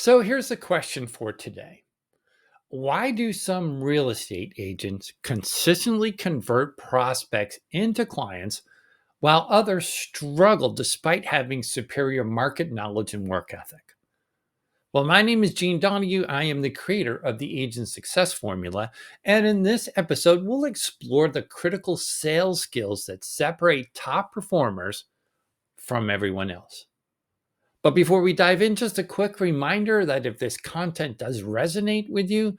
So here's the question for today. Why do some real estate agents consistently convert prospects into clients while others struggle despite having superior market knowledge and work ethic? Well, my name is Gene Donahue. I am the creator of the Agent Success Formula. And in this episode, we'll explore the critical sales skills that separate top performers from everyone else. But before we dive in, just a quick reminder that if this content does resonate with you,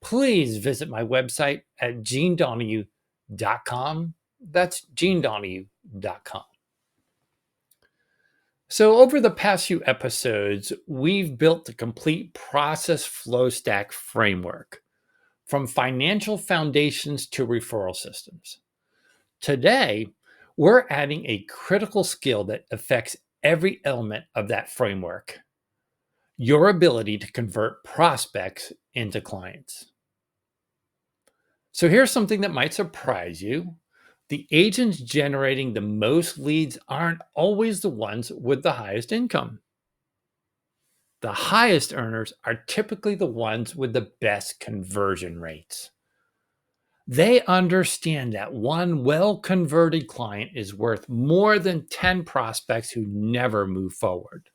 please visit my website at genedonahue.com. That's genedonahue.com. So, over the past few episodes, we've built the complete process flow stack framework from financial foundations to referral systems. Today, we're adding a critical skill that affects every element of that framework: your ability to convert prospects into clients. So here's something that might surprise you. The agents generating the most leads aren't always the ones with the highest income. The highest earners are typically the ones with the best conversion rates. They understand that one well converted client is worth more than 10 prospects who never move forward.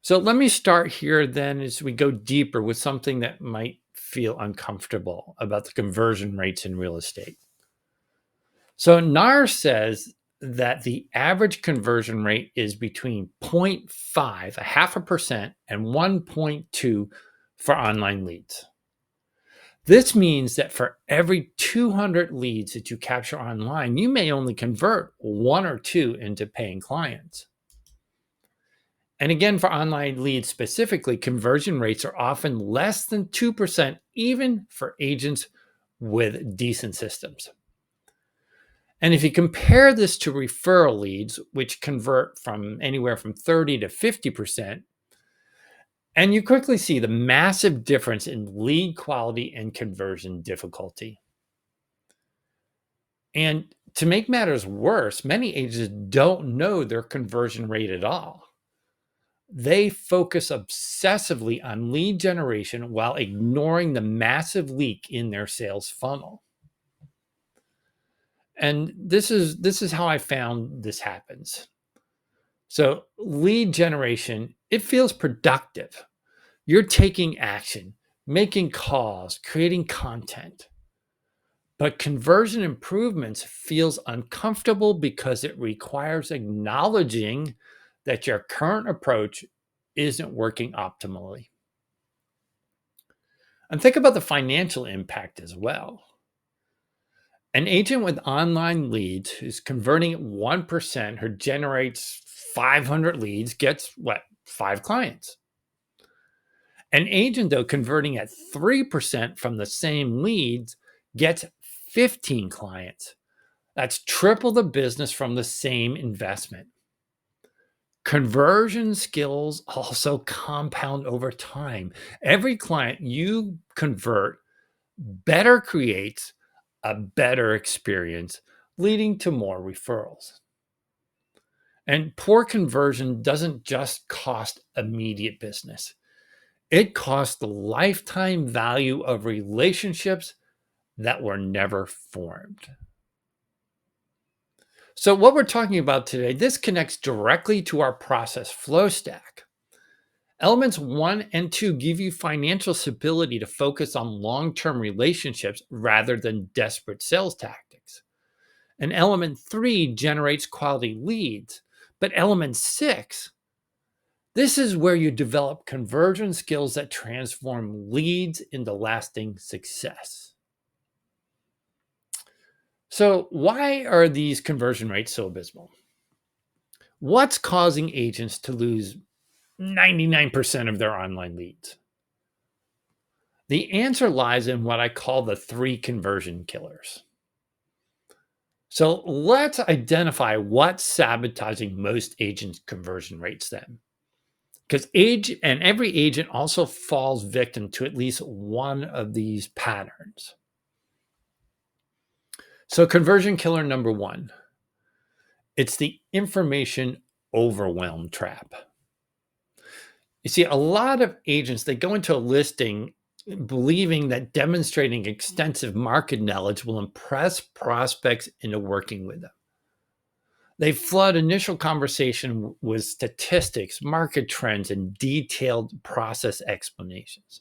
So let me start here then as we go deeper with something that might feel uncomfortable about the conversion rates in real estate. So NAR says that the average conversion rate is between 0.5, a half a percent, and 1.2 for online leads. This means that for every 200 leads that you capture online, you may only convert one or two into paying clients. And again, for online leads specifically, conversion rates are often less than 2%, even for agents with decent systems. And if you compare this to referral leads, which convert from anywhere from 30 to 50%, and you quickly see the massive difference in lead quality and conversion difficulty. And to make matters worse, many agents don't know their conversion rate at all. They focus obsessively on lead generation while ignoring the massive leak in their sales funnel. And this is how I found this happens. So, lead generation, it feels productive. You're taking action, making calls, creating content. But conversion improvements feels uncomfortable because it requires acknowledging that your current approach isn't working optimally. And think about the financial impact as well. An agent with online leads who's converting at 1%, who generates 500 leads, gets what? 5 clients. An agent, though, converting at 3% from the same leads gets 15 clients. That's triple the business from the same investment. Conversion skills also compound over time. Every client you convert better creates a better experience, leading to more referrals. And poor conversion doesn't just cost immediate business. It costs the lifetime value of relationships that were never formed. So what we're talking about today, this connects directly to our process flow stack. Elements 1 and 2 give you financial stability to focus on long-term relationships rather than desperate sales tactics. And element 3 generates quality leads. But element 6, this is where you develop conversion skills that transform leads into lasting success. So why are these conversion rates so abysmal? What's causing agents to lose 99% of their online leads? The answer lies in what I call the 3 conversion killers. So let's identify what's sabotaging most agents' conversion rates then. Because every agent also falls victim to at least one of these patterns. So conversion killer number 1, it's the information overwhelm trap. You see, a lot of agents, they go into a listing believing that demonstrating extensive market knowledge will impress prospects into working with them. They flood initial conversation with statistics, market trends, and detailed process explanations.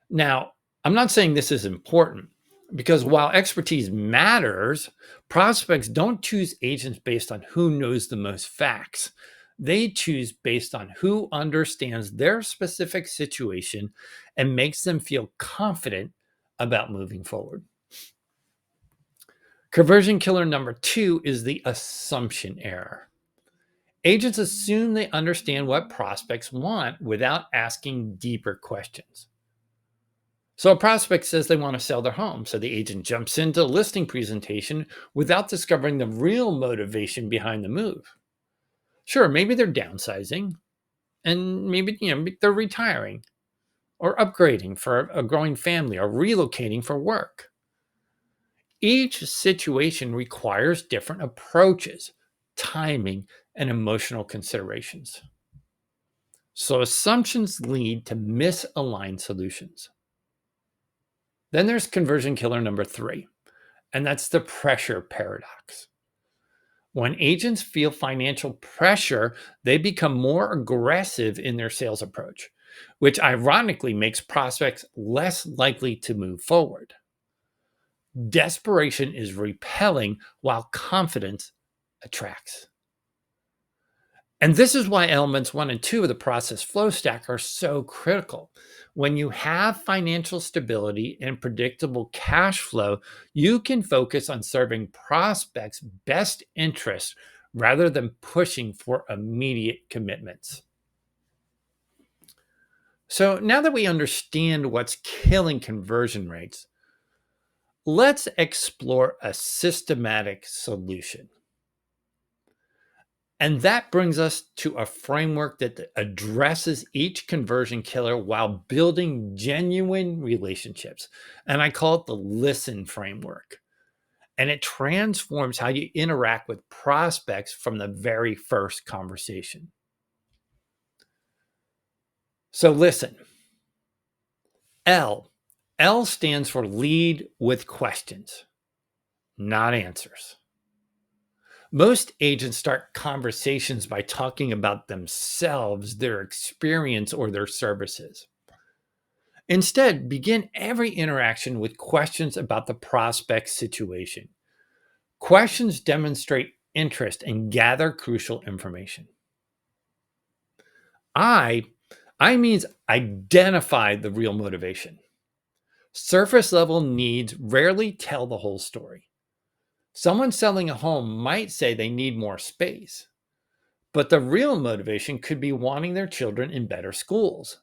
Now, I'm not saying this is important because while expertise matters, prospects don't choose agents based on who knows the most facts. They choose based on who understands their specific situation and makes them feel confident about moving forward. Conversion killer number two is the assumption error. Agents assume they understand what prospects want without asking deeper questions. So a prospect says they want to sell their home. So the agent jumps into a listing presentation without discovering the real motivation behind the move. Sure, maybe they're downsizing and maybe they're retiring or upgrading for a growing family or relocating for work. Each situation requires different approaches, timing, and emotional considerations. So assumptions lead to misaligned solutions. Then there's conversion killer number three, and that's the pressure paradox. When agents feel financial pressure, they become more aggressive in their sales approach, which ironically makes prospects less likely to move forward. Desperation is repelling while confidence attracts. And this is why elements one and two of the process flow stack are so critical. When you have financial stability and predictable cash flow, you can focus on serving prospects' best interests rather than pushing for immediate commitments. So now that we understand what's killing conversion rates, let's explore a systematic solution. And that brings us to a framework that addresses each conversion killer while building genuine relationships. And I call it the listen framework. And it transforms how you interact with prospects from the very first conversation. So listen. L. L stands for lead with questions, not answers. Most agents start conversations by talking about themselves, their experience, or their services. Instead, begin every interaction with questions about the prospect's situation. Questions demonstrate interest and gather crucial information. I, I means identify the real motivation. Surface level needs rarely tell the whole story. Someone selling a home might say they need more space. But the real motivation could be wanting their children in better schools.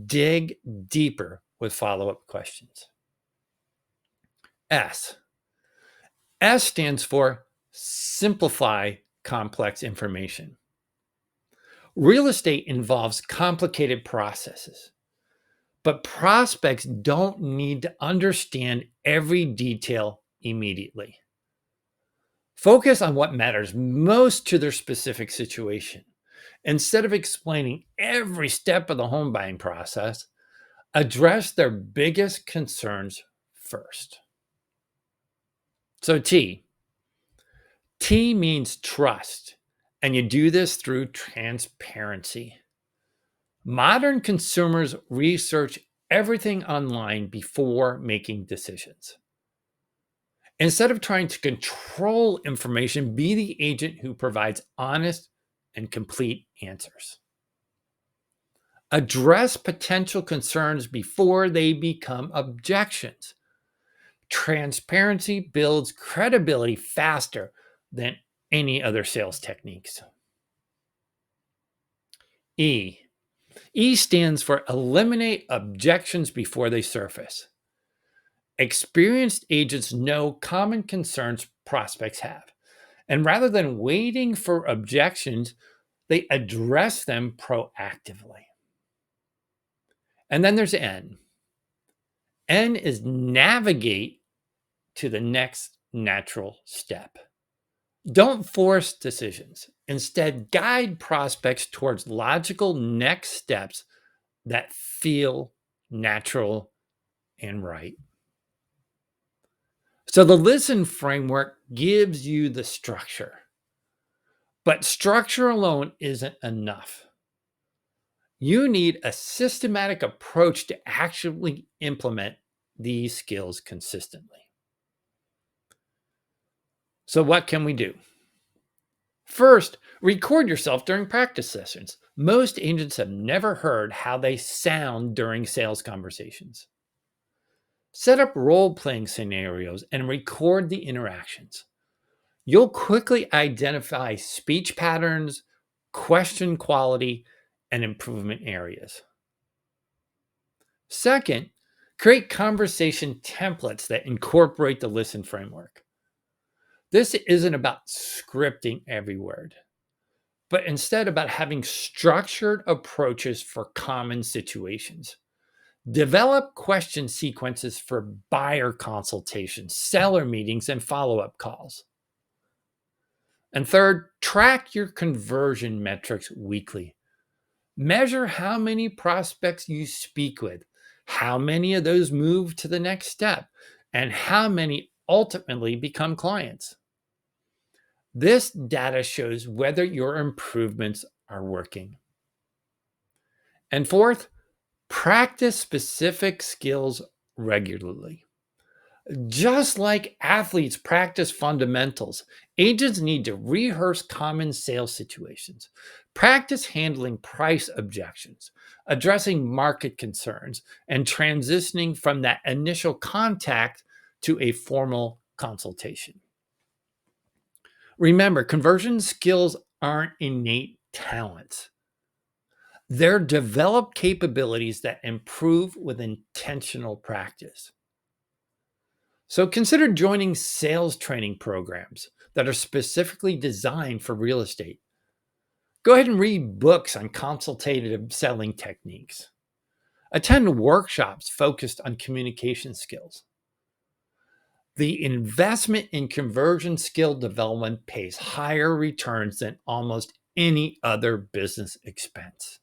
Dig deeper with follow up questions. S. S stands for simplify complex information. Real estate involves complicated processes, but prospects don't need to understand every detail immediately. Focus on what matters most to their specific situation. Instead of explaining every step of the home buying process, address their biggest concerns first. So T means trust, and you do this through transparency. Modern consumers research everything online before making decisions. Instead of trying to control information, be the agent who provides honest and complete answers. Address potential concerns before they become objections. Transparency builds credibility faster than any other sales techniques. E. E stands for eliminate objections before they surface. Experienced agents know common concerns prospects have. And rather than waiting for objections, they address them proactively. And then there's N. N is navigate to the next natural step. Don't force decisions. Instead, guide prospects towards logical next steps that feel natural and right. So the listen framework gives you the structure, but structure alone isn't enough. You need a systematic approach to actually implement these skills consistently. So, what can we do? First, record yourself during practice sessions. Most agents have never heard how they sound during sales conversations. Set up role playing scenarios and record the interactions. You'll quickly identify speech patterns, question quality, and improvement areas. Second, create conversation templates that incorporate the listen framework. This isn't about scripting every word, but instead about having structured approaches for common situations. Develop question sequences for buyer consultations, seller meetings, and follow up calls. And third, track your conversion metrics weekly. Measure how many prospects you speak with, how many of those move to the next step, and how many ultimately become clients. This data shows whether your improvements are working. And fourth, practice specific skills regularly. Just like athletes practice fundamentals, agents need to rehearse common sales situations, practice handling price objections, addressing market concerns, and transitioning from that initial contact to a formal consultation. Remember, conversion skills aren't innate talents. They're developed capabilities that improve with intentional practice. So consider joining sales training programs that are specifically designed for real estate. Go ahead and read books on consultative selling techniques. Attend workshops focused on communication skills. The investment in conversion skill development pays higher returns than almost any other business expense.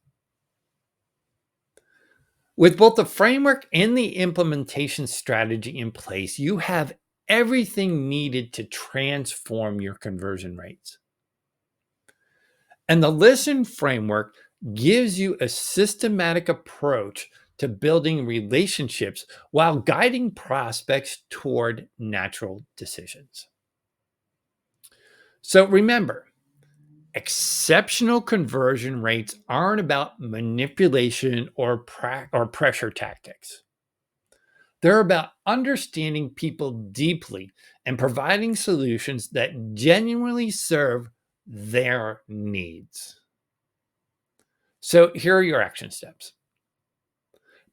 With both the framework and the implementation strategy in place, you have everything needed to transform your conversion rates. And the listen framework gives you a systematic approach to building relationships while guiding prospects toward natural decisions. So remember, exceptional conversion rates aren't about manipulation or pressure tactics. They're about understanding people deeply and providing solutions that genuinely serve their needs. So, here are your action steps.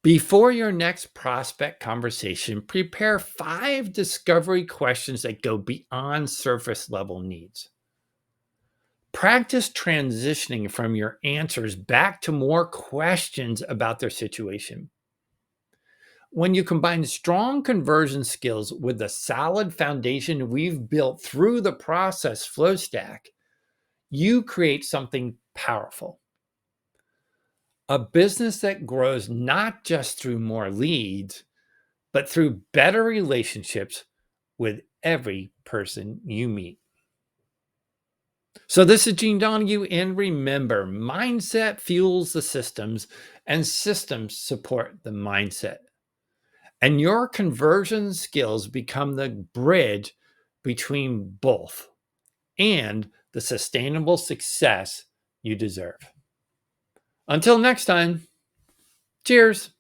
Before your next prospect conversation, prepare 5 discovery questions that go beyond surface level needs. Practice transitioning from your answers back to more questions about their situation. When you combine strong conversion skills with the solid foundation we've built through the process flow stack, you create something powerful. A business that grows not just through more leads, but through better relationships with every person you meet. So, this is Gene Donahue, and remember, mindset fuels the systems, and systems support the mindset. And your conversion skills become the bridge between both and the sustainable success you deserve. Until next time, cheers.